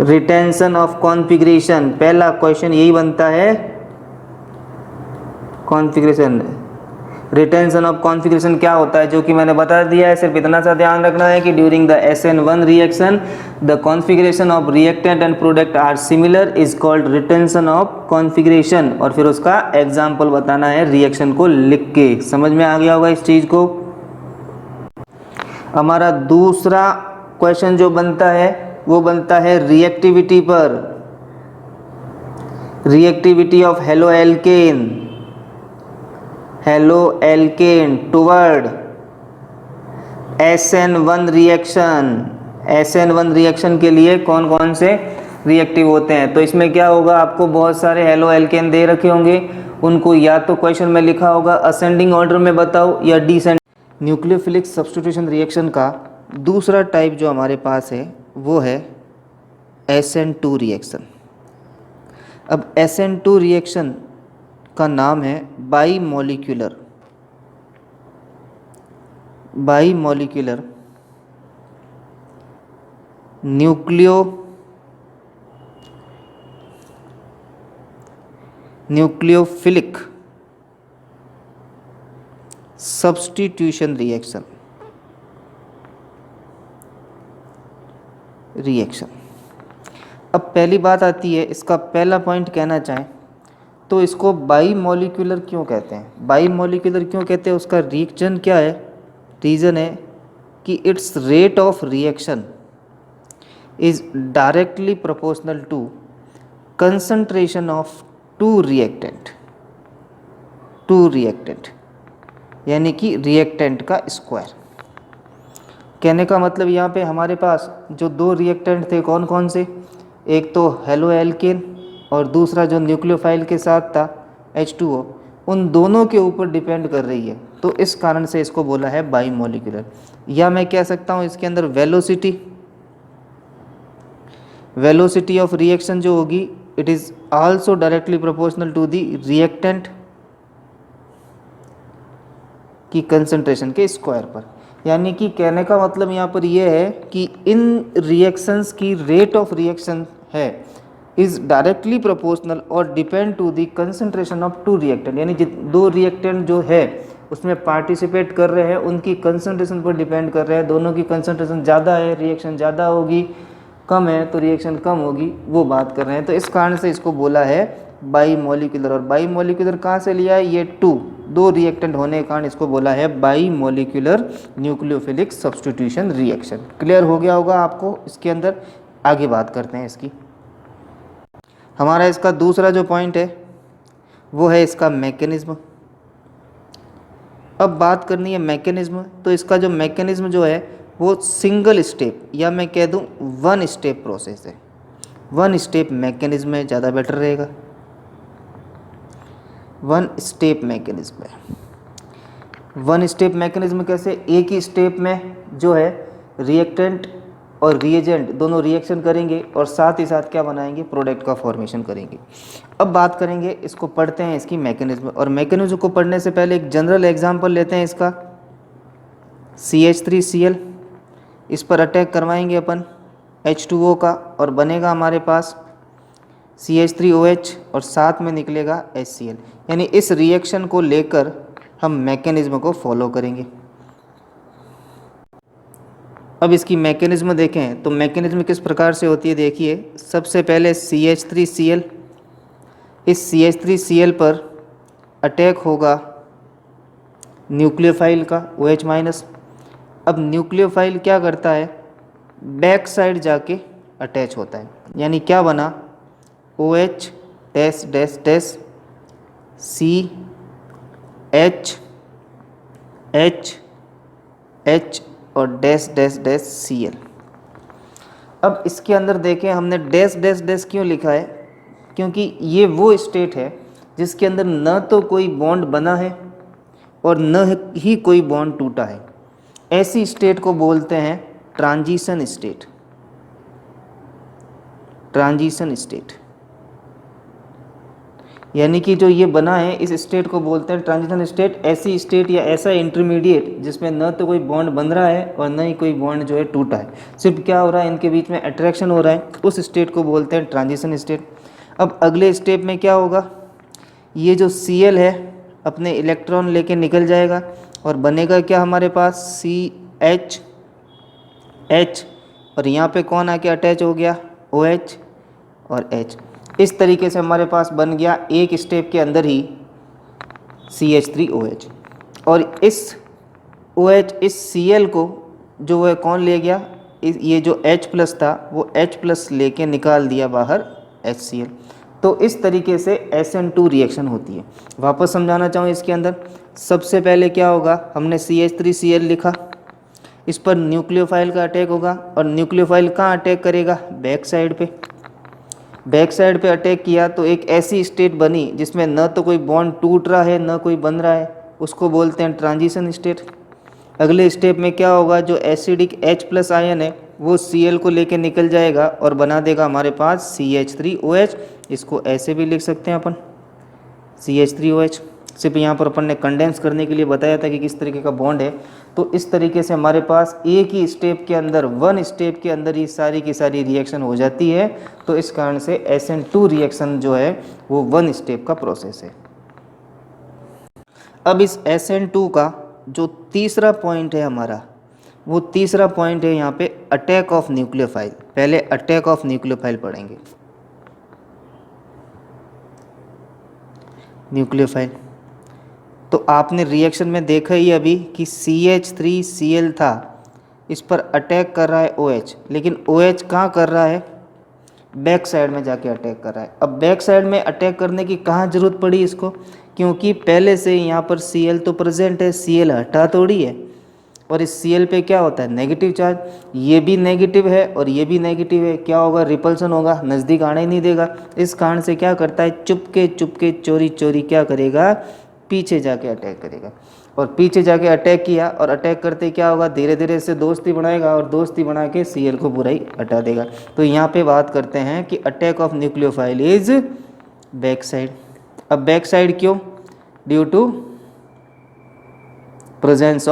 retention of configuration, पहला क्वेश्चन यही बनता है। कॉन्फ़िगरेशन, रिटेंशन ऑफ कॉन्फ़िगरेशन क्या होता है, जो कि मैंने बता दिया है। सिर्फ इतना सा ध्यान रखना है कि during the SN1 reaction the configuration of reactant and product are similar is called retention of configuration, और फिर उसका एग्जाम्पल बताना है रिएक्शन को लिख के। समझ में आ गया होगा इस चीज़ को। हमारा दूसरा क्वेश्चन जो बनता है वो बनता है रिएक्टिविटी पर, reactivity of haloalkane toward SN1 reaction. SN1 reaction के लिए कौन कौन से रिएक्टिव होते हैं? तो इसमें क्या होगा, आपको बहुत सारे हैलो एल्केन दे रखे होंगे, उनको या तो क्वेश्चन में लिखा होगा असेंडिंग ऑर्डर में बताओ या डिसेंडिंग। न्यूक्लियोफिलिक सब्स्टिट्यूशन रिएक्शन का दूसरा टाइप जो हमारे पास है वो है SN2 रिएक्शन। अब SN2 रिएक्शन का नाम है by molecular nucleophilic substitution reaction. अब पहली बात आती है, इसका पहला पॉइंट कहना चाहें तो इसको बाई मॉलिक्यूलर क्यों कहते हैं? बाई मॉलिक्यूलर क्यों कहते हैं, उसका रीजन क्या है? रीज़न है कि its rate of reaction is directly proportional to concentration of two reactant. Two reactant, यानी कि रिएक्टेंट का स्क्वायर। कहने का मतलब यहाँ पे हमारे पास जो दो रिएक्टेंट थे कौन कौन से, एक तो हेलो एल्केन और दूसरा जो न्यूक्लियोफाइल के साथ था H2O, उन दोनों के ऊपर डिपेंड कर रही है, तो इस कारण से इसको बोला है बाई मॉलिक्यूलर। या मैं कह सकता हूँ इसके अंदर वेलोसिटी ऑफ रिएक्शन जो होगी it is also directly proportional to the reactant की कंसंट्रेशन के स्क्वायर पर। यानी कि कहने का मतलब यहाँ पर यह है कि इन रिएक्शंस की रेट ऑफ रिएक्शन है इज़ डायरेक्टली प्रोपोर्शनल और depend to the concentration of two reactant, यानी दो रिएक्टेंट जो है उसमें पार्टिसिपेट कर रहे हैं उनकी कंसंट्रेशन पर डिपेंड कर रहे हैं। दोनों की कंसंट्रेशन ज़्यादा है रिएक्शन ज़्यादा होगी, कम है तो रिएक्शन कम होगी, वो बात कर रहे हैं। तो इस कारण से इसको बोला है बाई मॉलिक्यूलर। और बाई मॉलिक्यूलर कहाँ से लिया है, ये दो रिएक्टेंट होने के कारण इसको बोला है by molecular nucleophilic substitution reaction. Clear हो गया होगा आपको। इसके अंदर आगे बात करते हैं इसकी। हमारा इसका दूसरा जो पॉइंट है वो है इसका मैकेनिज्म। अब बात करनी है मैकेनिज्म, तो इसका जो मैकेनिज्म जो है वो सिंगल स्टेप या मैं कह दूं वन स्टेप प्रोसेस है। वन स्टेप मैकेनिज्म है, ज़्यादा बेटर रहेगा। वन स्टेप मैकेनिज्म है। वन स्टेप मैकेनिज्म कैसे, एक ही स्टेप में जो है रिएक्टेंट और रिएजेंट दोनों रिएक्शन करेंगे और साथ ही साथ क्या बनाएंगे, प्रोडक्ट का फॉर्मेशन करेंगे। अब बात करेंगे, इसको पढ़ते हैं इसकी मैकेनिज्म। और मैकेनिज्म को पढ़ने से पहले एक जनरल एग्जांपल लेते हैं इसका, CH3Cl। इस पर अटैक करवाएंगे अपन H2O का और बनेगा हमारे पास CH3OH और साथ में निकलेगा HCl। यानी इस रिएक्शन को लेकर हम मैकेनिज्म को फॉलो करेंगे। अब इसकी मैकेनिज्म देखें तो मैकेनिज्म किस प्रकार से होती है, देखिए। सबसे पहले CH3Cl, इस CH3Cl पर अटैक होगा न्यूक्लियोफाइल का OH-। अब न्यूक्लियोफाइल क्या करता है, बैक साइड जाके अटैच होता है, यानी क्या बना, OH dash dash dash CH H और डैश डैश डैश Cl। अब इसके अंदर देखें हमने डैश डैश डैश क्यों लिखा है, क्योंकि ये वो स्टेट है जिसके अंदर न तो कोई बॉन्ड बना है और न ही कोई बॉन्ड टूटा है। ऐसी स्टेट को बोलते हैं ट्रांजिशन स्टेट। ट्रांजिशन स्टेट यानी कि जो ये बना है इस स्टेट को बोलते हैं ट्रांजिशन स्टेट। ऐसी स्टेट या ऐसा इंटरमीडिएट जिसमें न तो कोई बॉन्ड बन रहा है और न ही कोई बॉन्ड जो है टूटा है, सिर्फ क्या हो रहा है, इनके बीच में अट्रैक्शन हो रहा है, उस स्टेट को बोलते हैं ट्रांजिशन स्टेट। अब अगले स्टेप में क्या होगा, ये जो Cl है अपने इलेक्ट्रॉन लेके निकल जाएगा और बनेगा क्या हमारे पास CH H, और यहाँ पे कौन आके अटैच हो गया, OH और H। इस तरीके से हमारे पास बन गया एक स्टेप के अंदर ही CH3OH। और इस OH इस Cl को जो है कौन ले गया, ये जो H+ था वो H+ लेके निकाल दिया बाहर HCl। तो इस तरीके से SN2 रिएक्शन होती है। वापस समझाना चाहूँ इसके अंदर, सबसे पहले क्या होगा, हमने CH3Cl लिखा, इस पर न्यूक्लियोफाइल का अटैक होगा और न्यूक्लियोफाइल कहाँ अटैक करेगा, बैक साइड पे। बैक साइड पे अटैक किया तो एक ऐसी स्टेट बनी जिसमें न तो कोई बॉन्ड टूट रहा है न कोई बन रहा है, उसको बोलते हैं ट्रांजिशन स्टेट। अगले स्टेप में क्या होगा, जो एसिडिक H+ आयन है वो Cl को लेके निकल जाएगा और बना देगा हमारे पास CH3OH। इसको ऐसे भी लिख सकते हैं अपन CH3OH। सिर्फ यहाँ पर अपन ने कंडेंस करने के लिए बताया था कि किस तरीके का बॉन्ड है। तो इस तरीके से हमारे पास एक ही स्टेप के अंदर, वन स्टेप के अंदर ही सारी की सारी रिएक्शन हो जाती है। तो इस कारण से SN2 रिएक्शन जो है वो वन स्टेप का प्रोसेस है। अब इस SN2 का जो तीसरा पॉइंट है हमारा, वो तीसरा पॉइंट है यहाँ पे अटैक ऑफ न्यूक्लियोफाइल। पहले अटैक ऑफ न्यूक्लियोफाइल पढ़ेंगे। न्यूक्लियोफाइल तो आपने रिएक्शन में देखा ही अभी कि CH3Cl था, इस पर अटैक कर रहा है OH, लेकिन OH कहाँ कर रहा है, बैक साइड में जाके अटैक कर रहा है। अब बैक साइड में अटैक करने की कहाँ ज़रूरत पड़ी इसको, क्योंकि पहले से यहाँ पर Cl तो प्रेजेंट है, Cl हटा थोड़ी है, और इस Cl पे क्या होता है नेगेटिव चार्ज, ये भी नेगेटिव है और ये भी नेगेटिव है, क्या होगा रिपल्सन होगा, नज़दीक आने ही नहीं देगा। इस कारण से क्या करता है चुपके चुपके चोरी चोरी क्या करेगा पीछे जाके अटैक करेगा, और पीछे जाके अटैक किया और अटैक करते क्या होगा धीरे धीरे इससे दोस्ती बनाएगा और दोस्ती बना के Cl को पूरा ही हटा देगा। तो यहाँ पे बात करते हैं कि attack of nucleophile is back side. अब बैक साइड क्यों, due to presence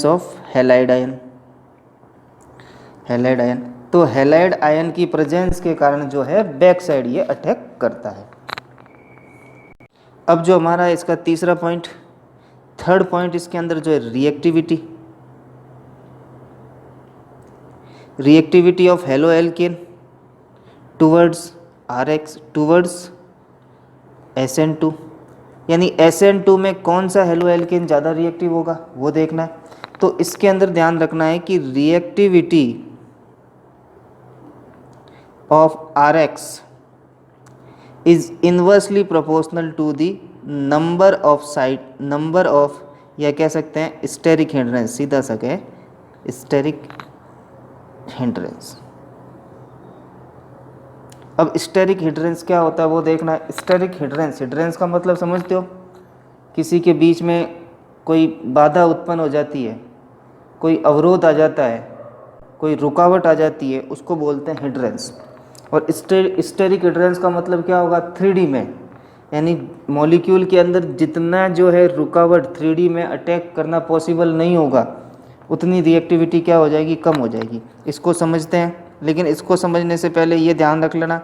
of halide ion. Halide ion, तो हैलाइड आयन की प्रेजेंस के कारण जो है बैक साइड ये अटैक करता है। अब जो हमारा इसका तीसरा पॉइंट, थर्ड पॉइंट इसके अंदर जो है reactivity of halo alkane towards RX towards SN2, यानी SN2 में कौन सा हेलो एल्केन ज़्यादा रिएक्टिव होगा वो देखना है। तो इसके अंदर ध्यान रखना है कि reactivity of RX is inversely proportional to the number of या कह सकते हैं स्टेरिक हिंड्रेंस, सीधा सा कहे स्टेरिक हिंड्रेंस। अब स्टेरिक हिंड्रेंस क्या होता है वो देखना है। स्टेरिक हिंड्रेंस का मतलब समझते हो, किसी के बीच में कोई बाधा उत्पन्न हो जाती है, कोई अवरोध आ जाता है, कोई रुकावट आ जाती है, उसको बोलते हैं हिंड्रेंस। और स्टेरिक हिंड्रेंस का मतलब क्या होगा 3D में, यानी मॉलिक्यूल के अंदर जितना जो है रुकावट 3D में अटैक करना पॉसिबल नहीं होगा उतनी रिएक्टिविटी क्या हो जाएगी कम हो जाएगी। इसको समझते हैं, लेकिन इसको समझने से पहले ये ध्यान रख लेना,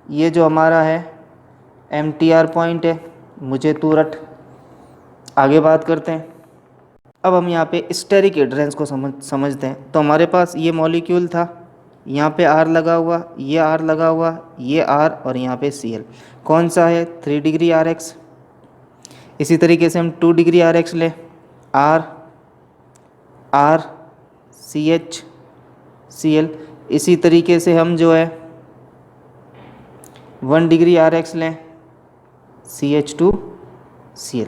ये जो हमारा है MTR पॉइंट है, मुझे तू रट, आगे बात करते हैं। अब हम यहाँ पे स्टेरिक हिंड्रेंस को समझते हैं। तो हमारे पास ये मॉलिक्यूल था, यहाँ पे R लगा हुआ, ये R लगा हुआ, ये R और यहाँ पे Cl, कौन सा है 3 डिग्री RX। इसी तरीके से हम 2 डिग्री RX ले, R CH Cl। इसी तरीके से हम जो है 1 डिग्री RX लें, CH2 Cl।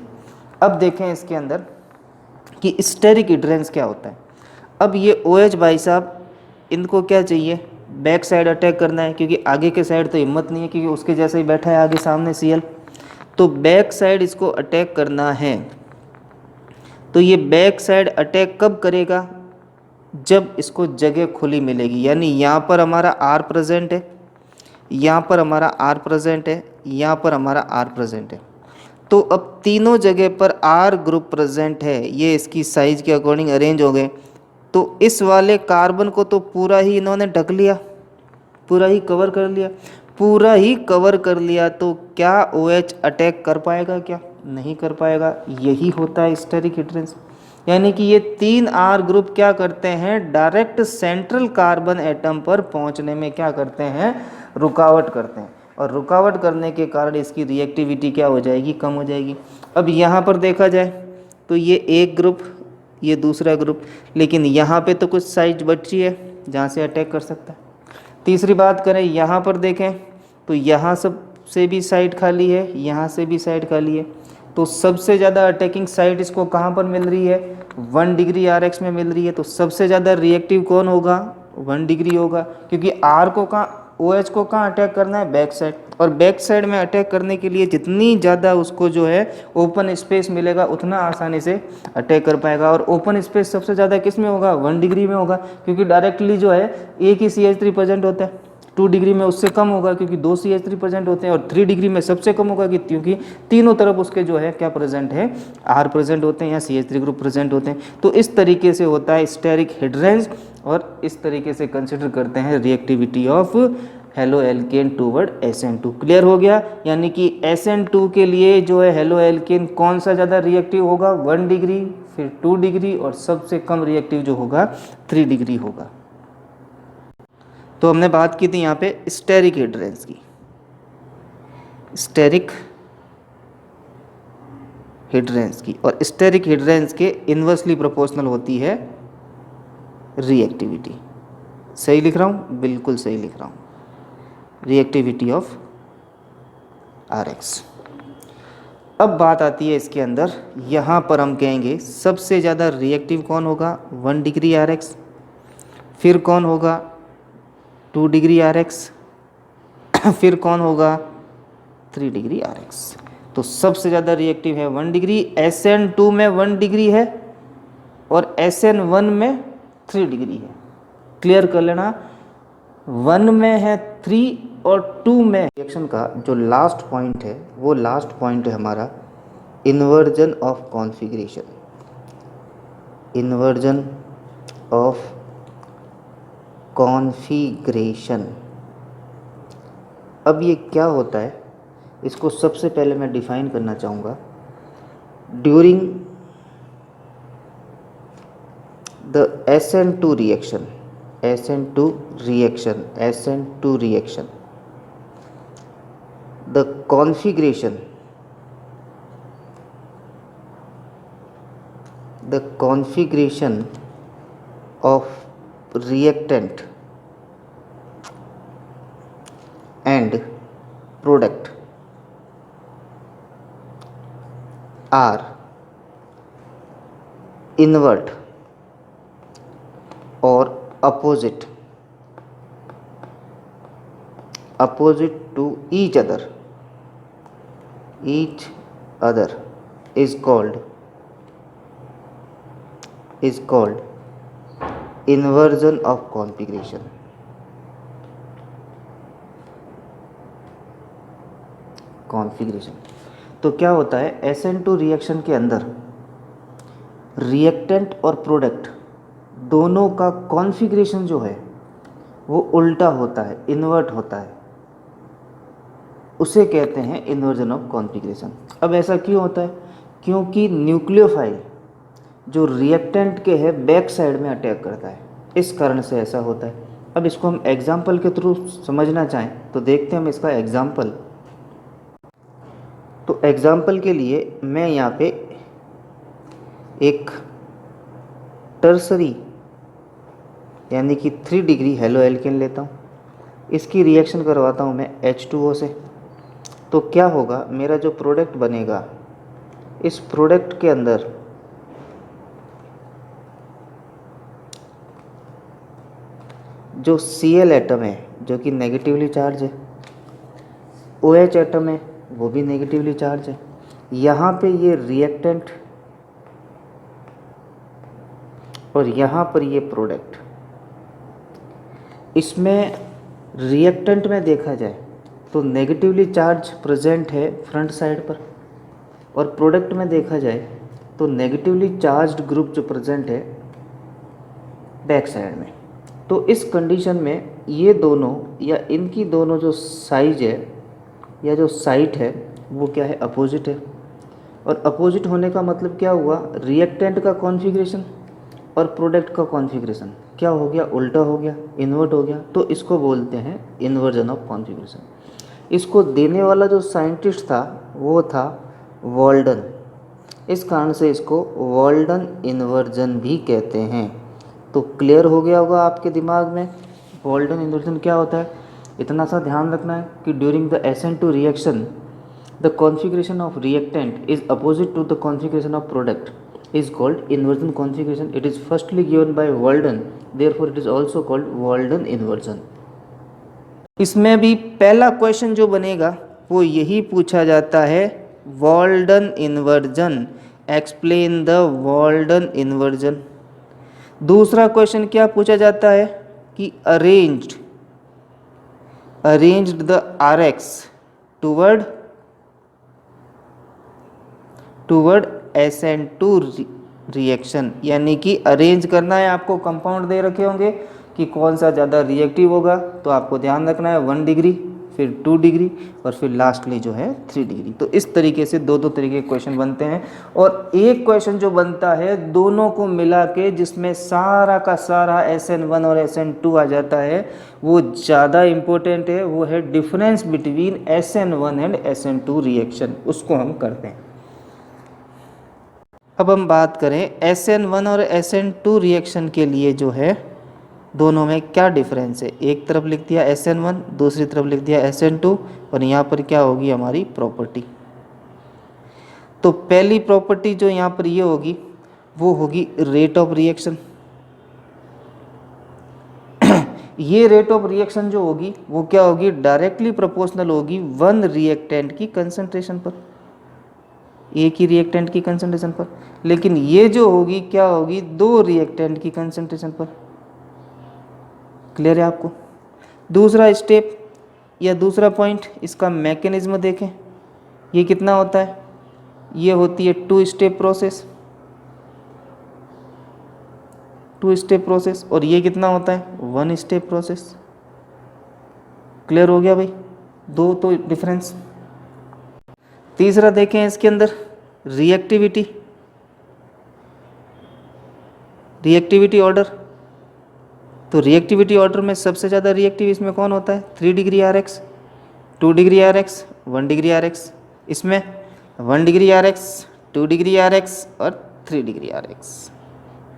अब देखें इसके अंदर कि स्टेरिक हिंड्रेंस क्या होता है। अब ये OH भाई साहब, इनको क्या चाहिए बैक साइड अटैक करना है, क्योंकि आगे के साइड तो हिम्मत नहीं है, क्योंकि उसके जैसे ही बैठा है आगे सामने Cl। तो बैक साइड इसको अटैक करना है। तो ये बैक साइड अटैक कब करेगा, जब इसको जगह खुली मिलेगी, यानी यहाँ पर हमारा R प्रेजेंट है, यहाँ पर हमारा R प्रेजेंट है, यहाँ पर हमारा R प्रेजेंट है। तो अब तीनों जगह पर R ग्रुप प्रेजेंट है, ये इसकी साइज के अकॉर्डिंग अरेंज हो गए। तो इस वाले कार्बन को तो पूरा ही इन्होंने ढक लिया, पूरा ही कवर कर लिया, तो क्या OH अटैक कर पाएगा, क्या नहीं कर पाएगा। यही होता है स्टेरिक हिंड्रेंस, यानी कि ये 3 R ग्रुप क्या करते हैं डायरेक्ट सेंट्रल कार्बन एटम पर पहुंचने में क्या करते हैं रुकावट करते हैं, और रुकावट करने के कारण इसकी रिएक्टिविटी क्या हो जाएगी कम हो जाएगी। अब यहाँ पर देखा जाए तो ये एक ग्रुप, ये दूसरा ग्रुप, लेकिन यहाँ पे तो कुछ साइट बची है जहाँ से अटैक कर सकता है। तीसरी बात करें, यहाँ पर देखें तो यहाँ से भी साइट खाली है, यहाँ से भी साइट खाली है। तो सबसे ज़्यादा अटैकिंग साइट इसको कहाँ पर मिल रही है 1 डिग्री RX में मिल रही है। तो सबसे ज़्यादा रिएक्टिव कौन होगा 1 डिग्री होगा, क्योंकि R को कहाँ OH को कहाँ अटैक करना है बैक साइड, और बैक साइड में अटैक करने के लिए जितनी ज़्यादा उसको जो है ओपन स्पेस मिलेगा उतना आसानी से अटैक कर पाएगा। और ओपन स्पेस सबसे ज़्यादा किस में होगा 1 डिग्री में होगा, क्योंकि डायरेक्टली जो है एक ही CH3 प्रेजेंट होता है। 2 डिग्री में उससे कम होगा क्योंकि 2 CH3 प्रेजेंट होते हैं, और 3 डिग्री में सबसे कम होगा क्योंकि तीनों तरफ उसके जो है क्या प्रेजेंट है R प्रेजेंट होते हैं या CH3 ग्रुप प्रेजेंट होते हैं। तो इस तरीके से होता है स्टेरिक हिंड्रेंस, और इस तरीके से कंसिडर करते हैं reactivity of halo alkane toward SN2। Clear हो गया, यानी कि SN2 के लिए जो है हेलो एल्केन कौन सा ज़्यादा रिएक्टिव होगा 1 डिग्री, फिर 2 डिग्री, और सबसे कम रिएक्टिव जो होगा 3 डिग्री होगा। तो हमने बात की थी यहाँ पे स्टेरिक हिंड्रेंस की। स्टेरिक हिंड्रेंस की, और स्टेरिक हिंड्रेंस के इन्वर्सली प्रोपोर्शनल होती है रिएक्टिविटी। सही लिख रहा हूँ? बिल्कुल सही लिख रहा हूँ, रिएक्टिविटी ऑफ Rx। अब बात आती है इसके अंदर, यहाँ पर हम कहेंगे सबसे ज़्यादा रिएक्टिव कौन होगा? 1 डिग्री Rx। फिर कौन होगा? 2 डिग्री Rx। फिर कौन होगा? 3 डिग्री Rx। तो सबसे ज़्यादा रिएक्टिव है 1 डिग्री, SN2 में 1 डिग्री है और SN1 में 3 डिग्री है। क्लियर कर लेना, 1 में है 3 और 2 में। रिएक्शन का जो लास्ट पॉइंट है वो लास्ट पॉइंट है हमारा inversion of configuration. Inversion of configuration. अब ये क्या होता है, इसको सबसे पहले मैं डिफाइन करना चाहूँगा। During the SN2 reaction, SN2 reaction, SN2 reaction, the configuration, the configuration of reactant and product are invert or opposite to each other is called inversion of configuration। तो क्या होता है, SN2 रिएक्शन के अंदर reactant और product दोनों का configuration जो है वो उल्टा होता है, इन्वर्ट होता है, उसे कहते हैं इन्वर्जन ऑफ कॉन्फ़िगरेशन। अब ऐसा क्यों होता है? क्योंकि न्यूक्लियोफाइल जो रिएक्टेंट के है बैक साइड में अटैक करता है, इस कारण से ऐसा होता है। अब इसको हम एग्जाम्पल के थ्रू समझना चाहें तो देखते हैं हम इसका एग्जाम्पल। तो एग्जाम्पल के लिए मैं यहाँ पे एक टर्सरी यानी कि 3 डिग्री हेलो एल्केन लेता हूँ, इसकी रिएक्शन करवाता हूँ मैं H2O से। तो क्या होगा, मेरा जो प्रोडक्ट बनेगा, इस प्रोडक्ट के अंदर जो Cl एटम है जो कि नेगेटिवली चार्ज है, OH एटम है वो भी नेगेटिवली चार्ज है, यहाँ पे ये रिएक्टेंट और यहाँ पर ये प्रोडक्ट। इसमें रिएक्टेंट में देखा जाए तो नेगेटिवली चार्ज प्रेजेंट है फ्रंट साइड पर, और प्रोडक्ट में देखा जाए तो नेगेटिवली चार्ज्ड ग्रुप जो प्रेजेंट है बैक साइड में। तो इस कंडीशन में ये दोनों या इनकी दोनों जो साइज है या जो साइट है वो क्या है, अपोजिट है। और अपोजिट होने का मतलब क्या हुआ, रिएक्टेंट का कॉन्फ़िगरेशन और प्रोडक्ट का कॉन्फ़िगरेशन क्या हो गया, उल्टा हो गया, इन्वर्ट हो गया। तो इसको बोलते हैं इन्वर्जन ऑफ कॉन्फ़िगरेशन। इसको देने वाला जो साइंटिस्ट था वो था वॉल्डन, इस कारण से इसको वॉल्डन इन्वर्जन भी कहते हैं। तो क्लियर हो गया होगा आपके दिमाग में वॉल्डन इन्वर्जन क्या होता है। इतना सा ध्यान रखना है कि during the SN2 reaction the configuration of reactant is opposite to the configuration of product is called inversion configuration. It is firstly given by Walden, therefore it is also called Walden inversion. इसमें भी पहला question जो बनेगा वो यही पूछा जाता है, Walden inversion, explain the Walden inversion. दूसरा क्वेश्चन क्या पूछा जाता है कि arranged the Rx toward SN2 reaction, यानी कि अरेंज करना है आपको। कंपाउंड दे रखे होंगे कि कौन सा ज़्यादा रिएक्टिव होगा, तो आपको ध्यान रखना है 1 डिग्री, फिर 2 डिग्री और फिर लास्टली जो है 3 डिग्री। तो इस तरीके से दो तरीके के क्वेश्चन बनते हैं। और एक क्वेश्चन जो बनता है दोनों को मिला के जिसमें सारा का सारा SN1 और SN2 आ जाता है, वो ज़्यादा इम्पोर्टेंट है। वो है difference between SN1 and SN2 reaction, उसको हम करते हैं। अब हम बात करें SN1 और SN2 रिएक्शन के लिए जो है दोनों में क्या डिफरेंस है, एक तरफ लिख दिया SN1, दूसरी तरफ लिख दिया SN2, और यहाँ पर क्या होगी हमारी प्रॉपर्टी। तो पहली प्रॉपर्टी जो यहाँ पर ये होगी वो होगी रेट ऑफ रिएक्शन। ये रेट ऑफ रिएक्शन जो होगी वो क्या होगी, डायरेक्टली प्रोपोर्शनल होगी वन रिएक्टेंट की कंसंट्रेशन पर, एक ही रिएक्टेंट की कंसंट्रेशन पर। लेकिन ये जो होगी क्या होगी, दो रिएक्टेंट की कंसंट्रेशन पर। क्लियर है आपको। दूसरा स्टेप या दूसरा पॉइंट, इसका मैकेनिज्म देखें। ये कितना होता है, ये होती है 2 स्टेप प्रोसेस, 2 स्टेप प्रोसेस, और ये कितना होता है 1 स्टेप प्रोसेस। क्लियर हो गया भाई, दो तो डिफरेंस। तीसरा देखें इसके अंदर रिएक्टिविटी, रिएक्टिविटी ऑर्डर। तो रिएक्टिविटी ऑर्डर में सबसे ज़्यादा रिएक्टिव इसमें कौन होता है, 3 degree RX, 2 degree RX, 1 degree RX। इसमें 1 डिग्री RX, 2 डिग्री RX और 3 डिग्री RX।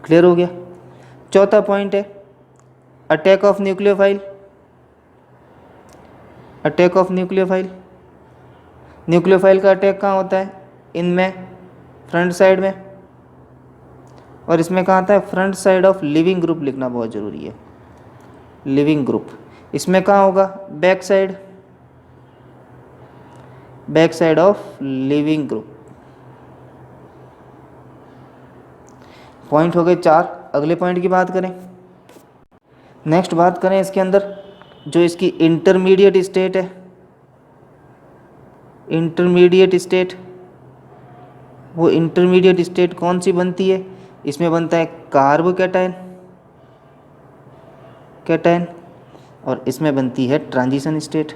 क्लियर हो गया। चौथा पॉइंट है attack of nucleophile, attack of nucleophile. Nucleophile का अटैक कहाँ होता है, इनमें फ्रंट साइड में, और इसमें कहाँ आता है front side of leaving group, लिखना बहुत ज़रूरी है, लिविंग ग्रुप। इसमें कहाँ होगा, back side, back side of leaving group. Point हो गए 4। अगले पॉइंट की बात करें, नेक्स्ट बात करें इसके अंदर जो इसकी इंटरमीडिएट स्टेट है, इंटरमीडिएट स्टेट। वो इंटरमीडिएट स्टेट कौन सी बनती है, इसमें बनता है कार्बोकैटायन, कैटायन, और इसमें बनती है transition state,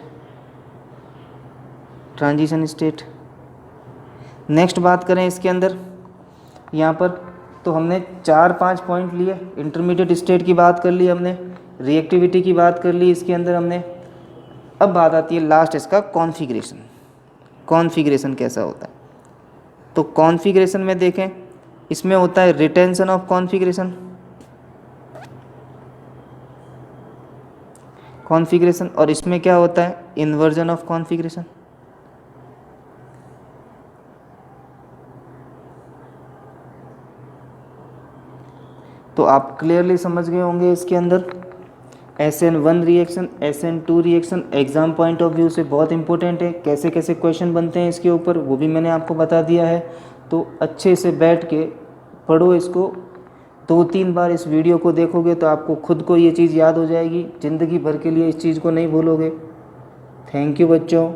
transition state. Next बात करें इसके अंदर यहाँ पर, तो हमने 4-5 पॉइंट लिए। इंटरमीडिएट स्टेट की बात कर ली हमने, रिएक्टिविटी की बात कर ली इसके अंदर हमने। अब बात आती है लास्ट इसका कॉन्फ़िगरेशन, कॉन्फ़िगरेशन कैसा होता है। तो कॉन्फ़िगरेशन में देखें, इसमें होता है रिटेंशन ऑफ कॉन्फ़िगरेशन, कॉन्फ़िगरेशन, और इसमें क्या होता है इन्वर्जन ऑफ कॉन्फ़िगरेशन। तो आप क्लियरली समझ गए होंगे इसके अंदर SN1 reaction, SN2 reaction exam point of view से बहुत इंपॉर्टेंट है। कैसे कैसे क्वेश्चन बनते हैं इसके ऊपर वो भी मैंने आपको बता दिया है। तो अच्छे से बैठ के पढ़ो इसको, 2-3 बार इस वीडियो को देखोगे तो आपको खुद को ये चीज़ याद हो जाएगी, ज़िंदगी भर के लिए इस चीज़ को नहीं भूलोगे। थैंक यू बच्चों।